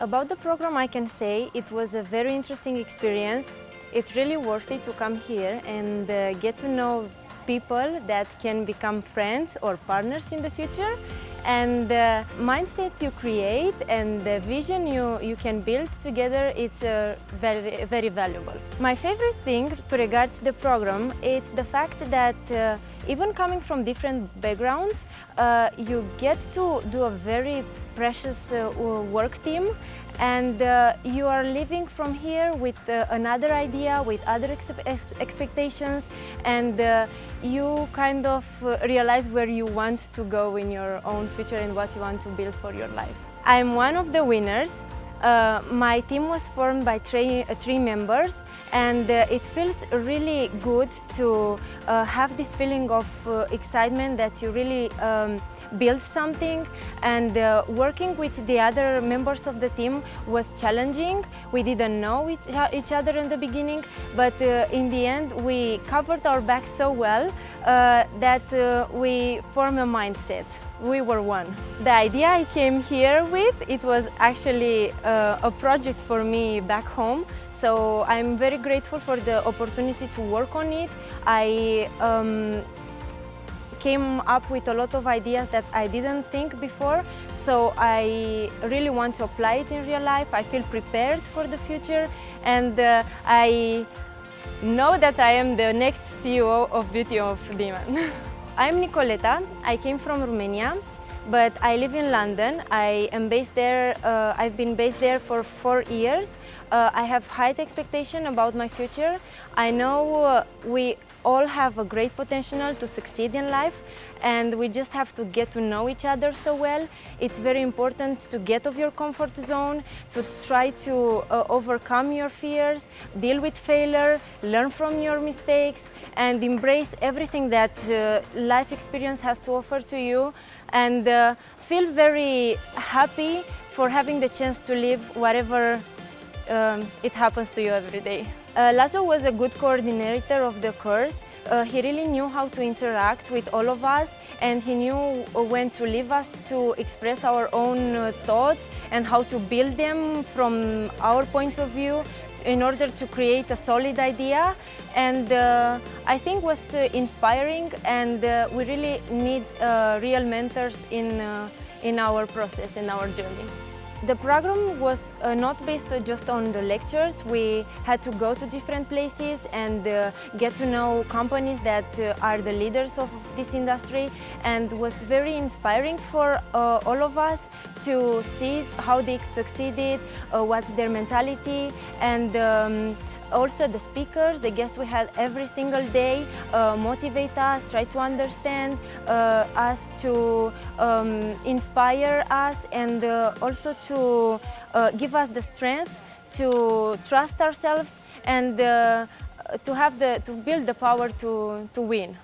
About the program, I can say it was a very interesting experience. It's really worth it to come here and get to know people that can become friends or partners in the future. And the mindset you create and the vision you can build together, it's very, very valuable. My favorite thing to regards the program is the fact that even coming from different backgrounds, you get to do a very precious work team, and you are living from here with another idea, with other expectations, and you kind of realize where you want to go in your own future and what you want to build for your life. I'm one of the winners. My team was formed by three members, and it feels really good to have this feeling of excitement that you really build something. And working with the other members of the team was challenging. We didn't know each other in the beginning, but in the end we covered our backs so well that we formed a mindset. We were one. The idea I came here with, it was actually a project for me back home. So I'm very grateful for the opportunity to work on it. I came up with a lot of ideas that I didn't think before. So I really want to apply it in real life. I feel prepared for the future, and I know that I am the next CEO of Beauty of Demon. I'm Nicoleta. I came from Romania, but I live in London. I am based there. I've been based there for 4 years. I have high expectation about my future. I know we all have a great potential to succeed in life, and we just have to get to know each other so well. It's very important to get off your comfort zone, to try to overcome your fears, deal with failure, learn from your mistakes, and embrace everything that life experience has to offer to you, and feel very happy for having the chance to live whatever it happens to you every day. Lazo was a good coordinator of the course. He really knew how to interact with all of us, and he knew when to leave us to express our own thoughts and how to build them from our point of view in order to create a solid idea. And I think was inspiring, and we really need real mentors in our process, in our journey. The program was not based just on the lectures. We had to go to different places and get to know companies that are the leaders of this industry, and was very inspiring for all of us to see how they succeeded, what's their mentality, and also the speakers, the guests we had every single day motivate us, try to understand us, to inspire us, and also to give us the strength to trust ourselves and to build the power to win.